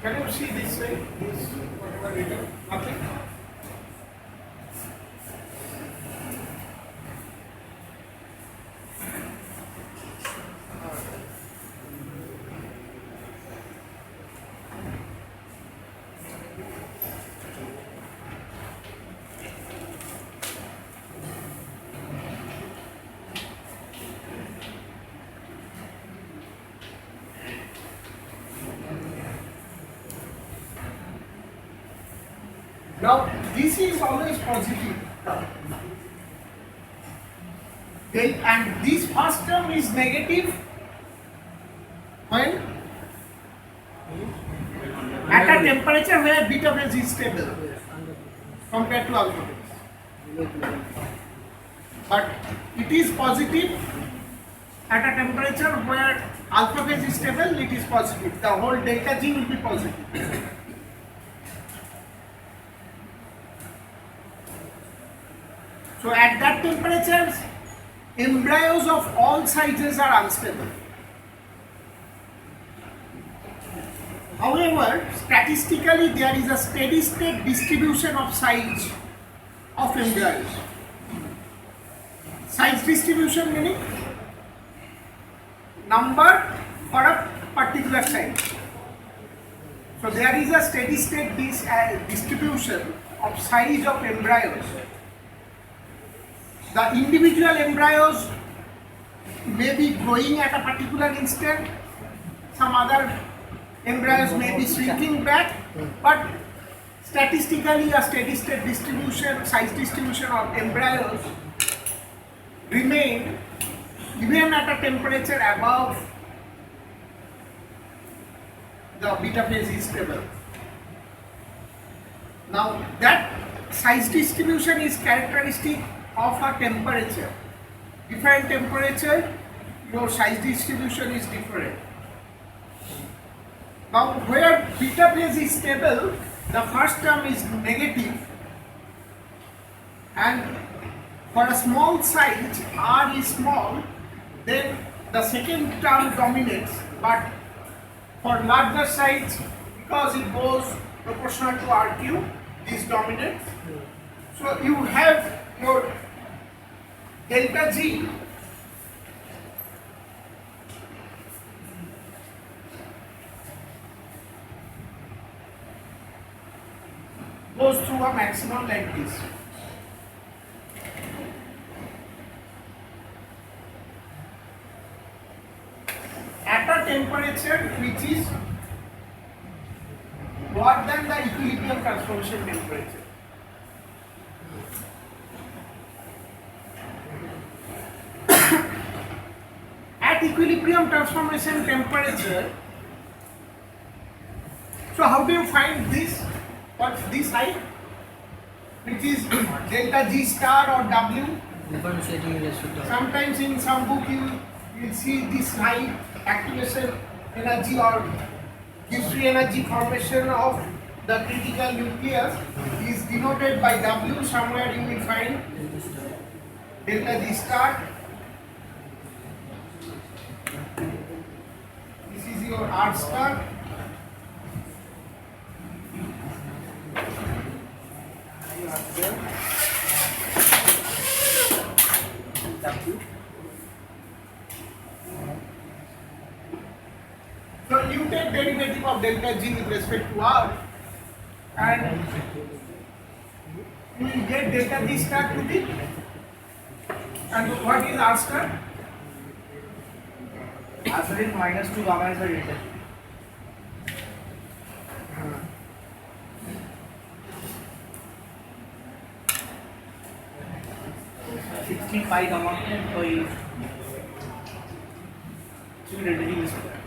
Can you see this side? This whatever written? Nothing. Now this is always positive term. And this first term is negative when at a temperature where beta phase is stable compared to alpha phase. But it is positive at a temperature where alpha phase is stable, it is positive. The whole delta G will be positive. So at that temperatures, embryos of all sizes are unstable. However, statistically there is a steady state distribution of size of embryos. Size distribution meaning number for a particular size. So there is a steady state distribution of size of embryos. The individual embryos may be growing at a particular instant, some other embryos may be shrinking back, but statistically a steady state distribution, size distribution of embryos remain even at a temperature above the beta phase is stable. Now that size distribution is characteristic of a temperature. Different temperature, your size distribution is different. Now where beta phase is stable, the first term is negative, and for a small size, R is small, then the second term dominates, but for larger size, because it goes proportional to R cube, this dominates. So you have your delta G goes through a maximum like this. At a temperature which is lower than the equilibrium transformation temperature. At equilibrium transformation temperature, so how do you find this? What's this height? Which is delta G star or W? Sometimes in some book you will see this height, activation energy or gives free energy formation of the critical nucleus is denoted by W. Somewhere you will find delta G star. This is your R star. So you take derivative of delta G with respect to R and you will get delta G star to be, and what is R star? R star is minus 2 gamma is the delta. pi gamma कोई delta G square.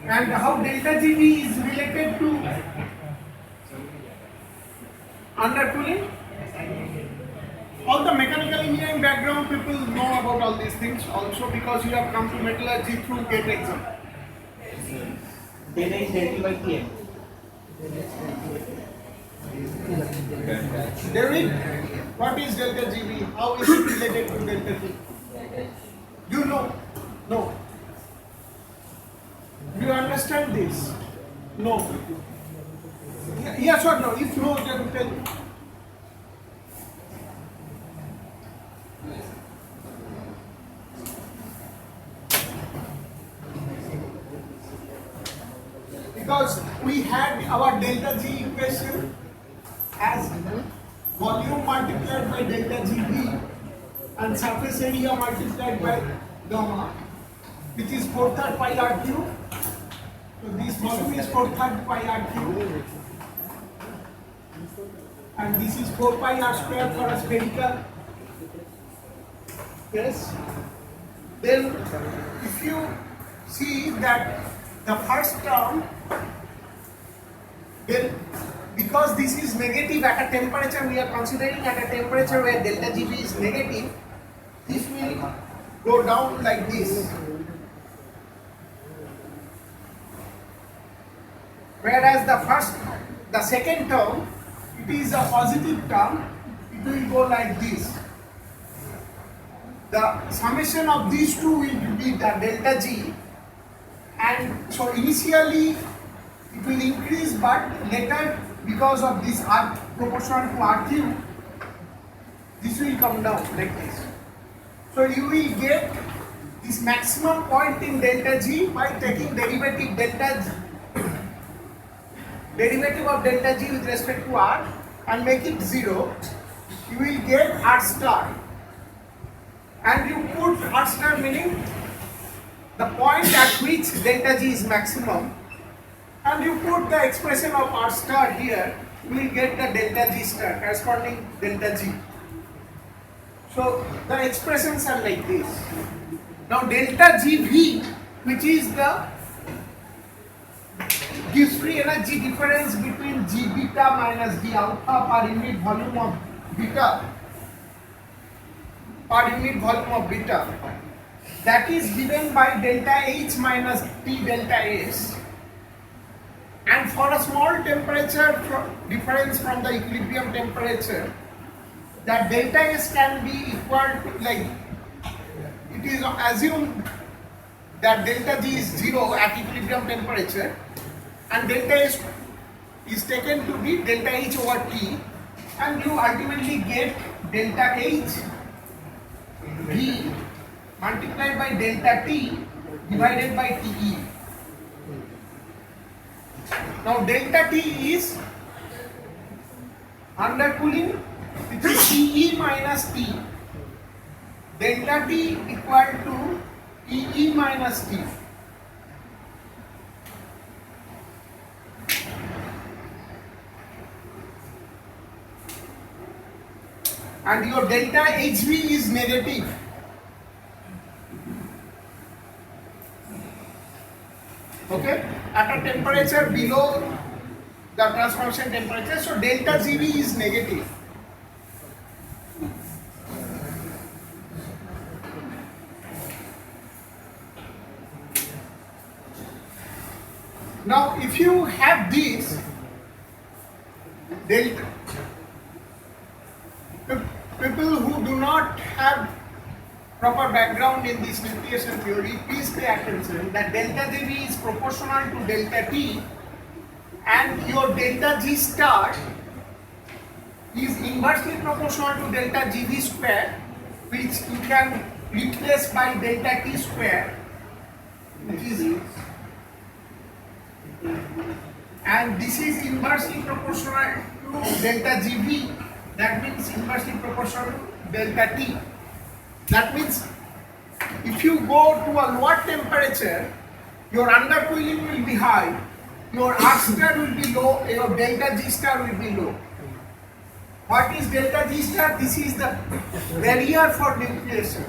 And how delta Gv is related to undercooling? All the mechanical engineering background people know about all these things also because you have come to metallurgy through GATE exam. Delta is delta by Tm. David, what is delta Gv? How is it related to delta T? Do you no? No. Do you understand this? No. Yes or no? If no, then tell me. Because we had our delta G equation as volume multiplied by delta GV and surface area multiplied by gamma, which is 4/3 pi r cube. So this volume is 4/3 pi r cube, and this is 4 pi r square for a spherical. Yes. Then, if you see that the first term, then because this is negative at a temperature, we are considering at a temperature where delta GV is negative, this will go down like this. Whereas the second term, it is a positive term, it will go like this. The summation of these two will be the delta G, and so initially it will increase, but later because of this R proportional to R cube, this will come down like this. So you will get this maximum point in delta G by taking derivative of delta G with respect to R and make it 0. You will get R star, and you put R star meaning the point at which delta G is maximum, and you put the expression of R star here, you will get the delta G star corresponding delta G. So the expressions are like this. Now delta GV, which is the gives free energy difference between G beta minus G alpha per unit volume of beta, that is given by delta H minus T delta S. And for a small temperature difference from the equilibrium temperature, that delta S can be equal to, like, it is assumed that delta G is 0 at equilibrium temperature, and delta S is taken to be delta H over T, and you ultimately get delta H V multiplied by delta T divided by TE. Now delta T is undercooling, which is TE minus T. Delta T equal to TE minus T. And your delta HV is negative. Okay, at a temperature below the transformation temperature, so delta GV is negative. Now, if you have this delta, people who do not have proper background in this nucleation theory, please pay attention that delta GV is proportional to delta T, and your delta G star is inversely proportional to delta GV square, which you can replace by delta T square, which is, and this is inversely proportional to delta GV, that means inversely proportional to delta T. That means if you go to a lower temperature, your undercooling will be high, your R star will be low, your delta G star will be low. What is delta G star? This is the barrier for nucleation.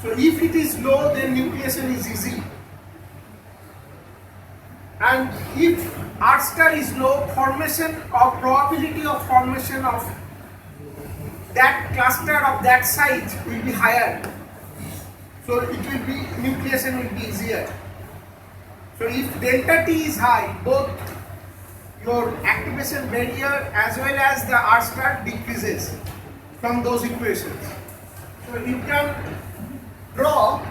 So if it is low, then nucleation is easy. And if R star is low, formation or probability of formation of that cluster of that size will be higher. So it will be, nucleation will be easier. So if delta T is high, both your activation barrier as well as the R star decreases from those equations. So you can draw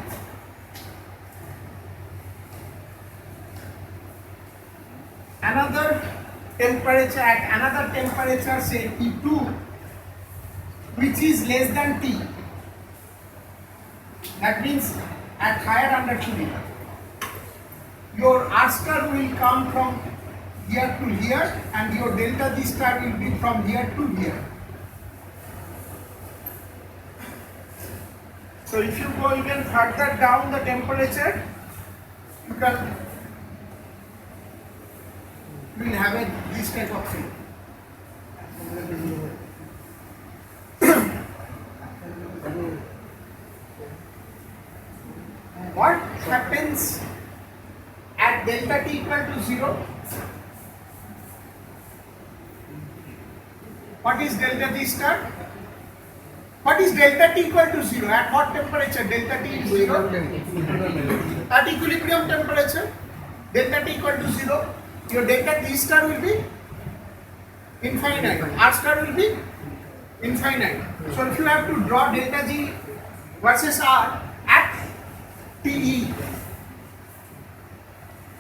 another temperature at another temperature, say T2, which is less than T. That means at higher undercooling, your R star will come from here to here and your delta G star will be from here to here. So if you go even further down the temperature, you will have this type of thing. What happens at delta T equal to 0? What is delta T star? What is delta T equal to 0? At what temperature delta T is 0? At equilibrium temperature, delta T equal to 0, your delta T star will be infinite, R star will be infinite. So if you have to draw delta G versus R at TE,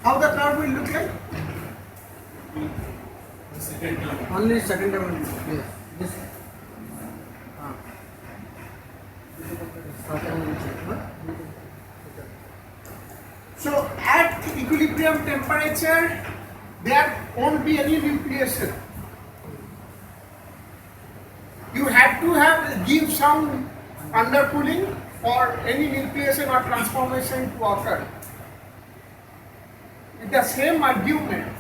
how the curve will look like? Only second term. Yes. This. So at equilibrium temperature, there won't be any nucleation. You have to give some undercooling for any nucleation or transformation to occur. With the same argument,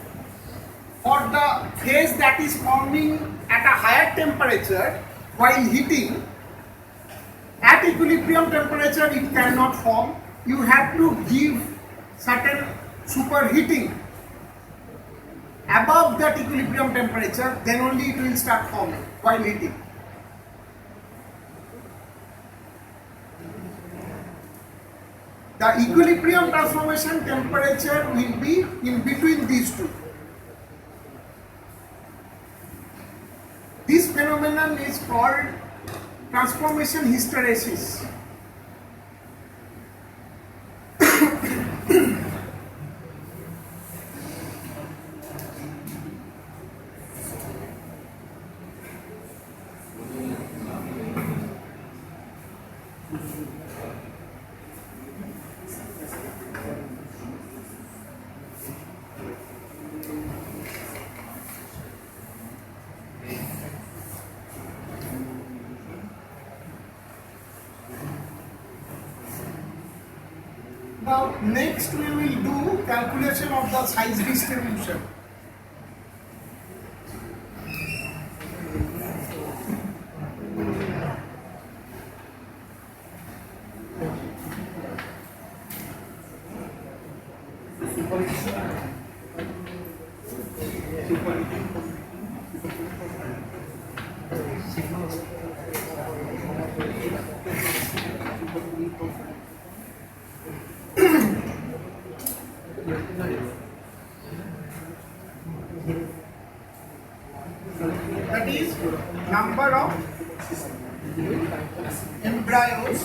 for the phase that is forming at a higher temperature while heating, at equilibrium temperature it cannot form. You have to give certain superheating above that equilibrium temperature, then only it will start forming while heating. The equilibrium transformation temperature will be in between these two. This phenomenon is called transformation hysteresis. Now next we will do calculation of the size distribution. That is number of embryos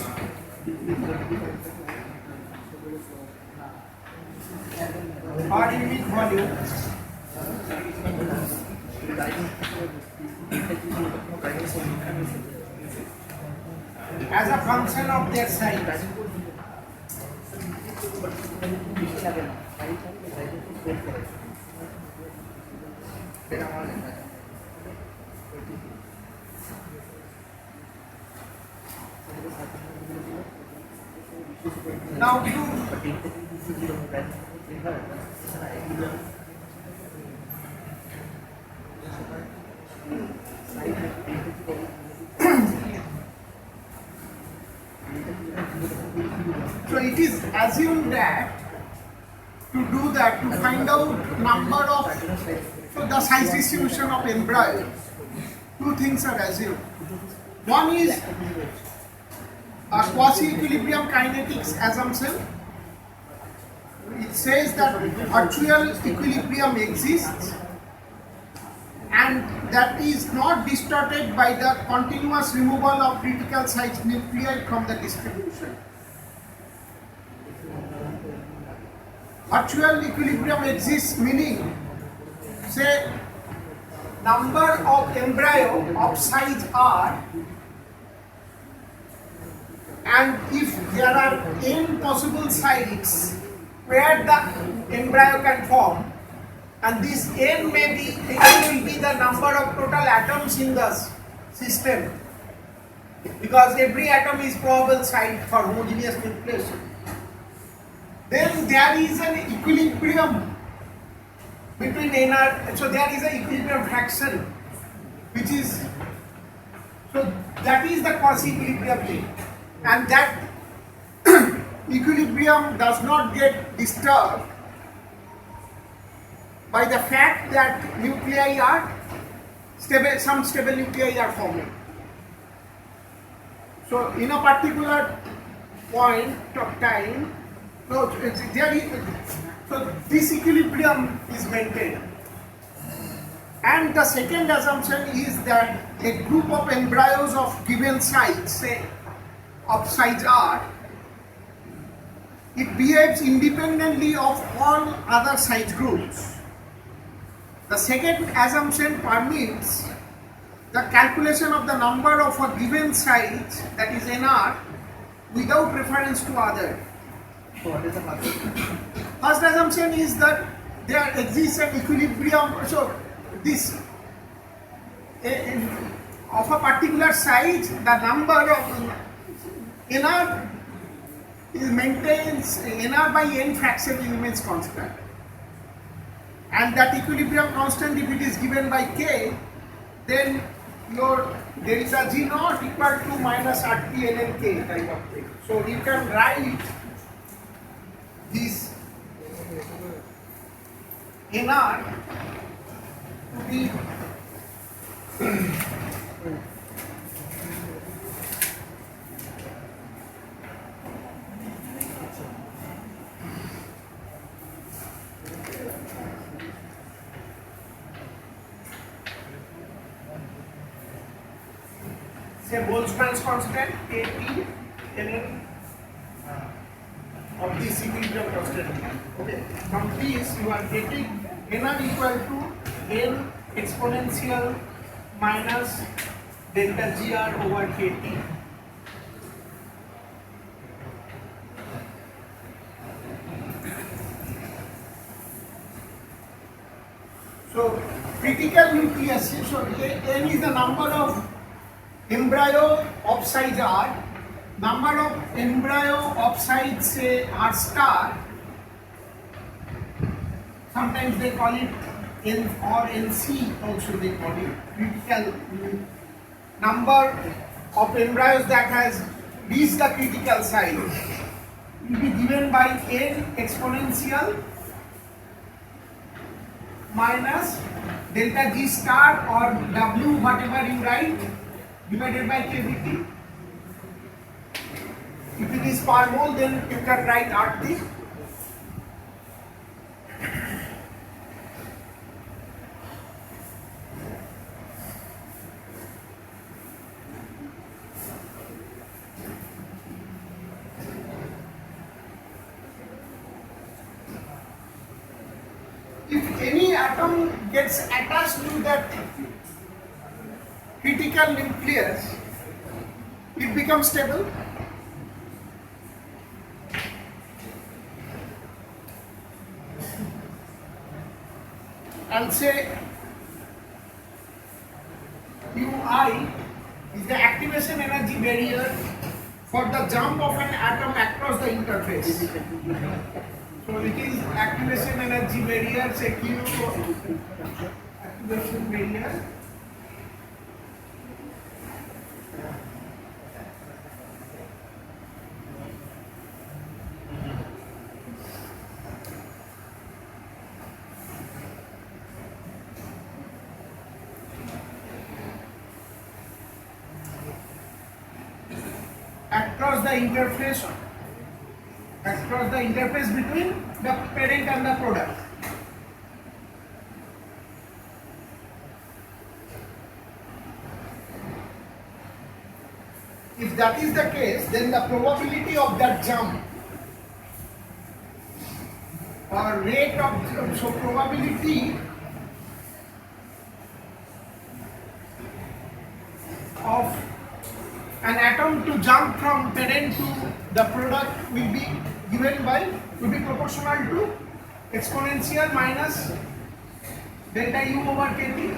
per unit volume as a function of their size. Now so it is assumed that to do that, to find out number of, so the size distribution of embryo, two things are assumed. One is a quasi-equilibrium kinetics assumption. It says that virtual equilibrium exists and that is not distorted by the continuous removal of critical size nuclei from the distribution. Virtual equilibrium exists, meaning, say, number of embryo of size r, and if there are n possible sites where the embryo can form, and this n will be the number of total atoms in the system, because every atom is probable site for homogeneous nucleation. Then there is an equilibrium between nr, so there is an equilibrium fraction, which is, so that is the quasi-equilibrium thing, and that equilibrium does not get disturbed by the fact that nuclei are stable, some stable nuclei are forming. So in a particular point of time, so this equilibrium is maintained. And the second assumption is that a group of embryos of given size, say of size r, it behaves independently of all other size groups. The second assumption permits the calculation of the number of a given size, that is nr, without reference to other. So what is the first? First assumption is that there exists an equilibrium. So this of a particular size, the number of nr is maintains, nr by n fraction remains constant, and that equilibrium constant, if it is given by k, then your delta G naught equal to minus RT ln k type of thing. So you can write this nr to be say Boltzmann's constant Kt ln of this equilibrium constant. Okay, from this you are getting nr equal to n exponential minus delta gr over kt. So critical nucleus, so n is the number of embryo of size r, number of embryo of size say r star, sometimes they call it n or nc also they call it, critical number of embryos that has reached the critical size will be given by n exponential minus delta g star or w whatever you write divided by kVt. If it is per mole, then you can write RT. If any atom gets attached to that critical nucleus, it becomes stable. And say Ui is the activation energy barrier for the jump of an atom across the interface. So it is activation energy barrier, say Q activation barrier. Across the interface between the parent and the product. if that is the case, then the probability of that jump or rate of, so probability of an atom to jump from parent to the product will be proportional to exponential minus delta U over kT.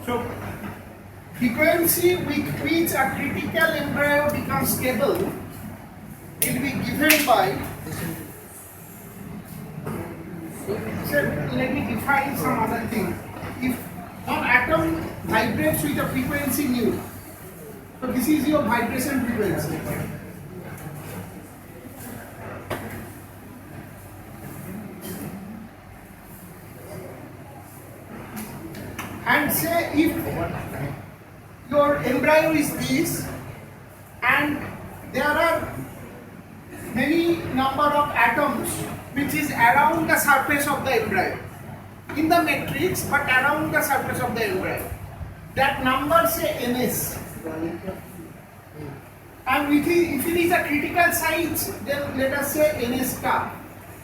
So frequency with which a critical embryo becomes stable will be given by, so let me define some other thing. If an atom vibrates with a frequency nu, so this is your vibration frequency. And say if your embryo is this and there are many number of atoms which is around the surface of the embryo in the matrix but around the surface of the embryo, that number say ns, and if it is a critical size then let us say ns star.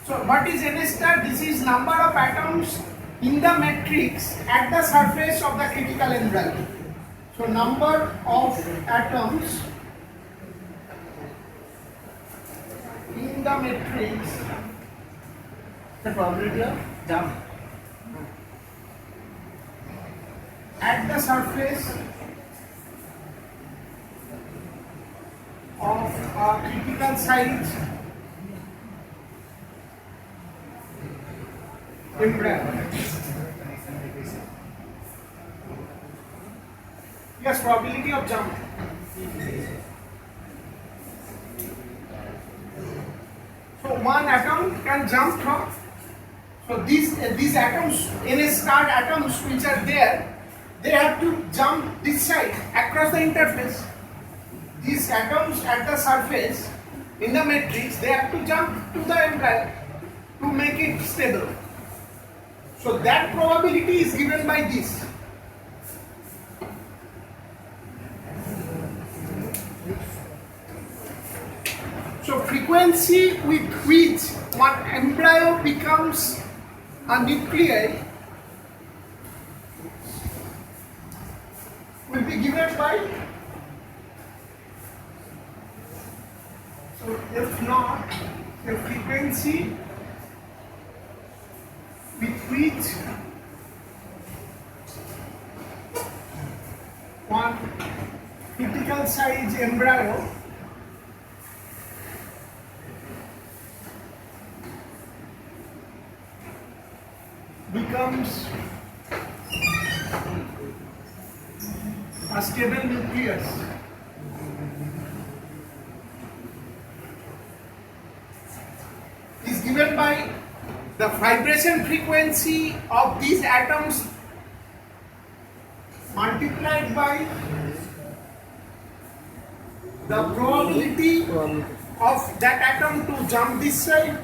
So what is ns star? This is number of atoms in the matrix at the surface of the critical embryo. So number of atoms in the matrix, The probability of jump. at the surface of a critical size embryo. Yes, probability of jump. So one atom can jump from, so these atoms, NS star atoms which are there, they have to jump this side across the interface. These atoms at the surface in the matrix, they have to jump to the embryo to make it stable. So that probability is given by this. So frequency with which one embryo becomes a nuclei will be given by, so if not, the frequency with which one critical size embryo becomes a stable nucleus is given by the vibration frequency of these atoms multiplied by the probability of that atom to jump this side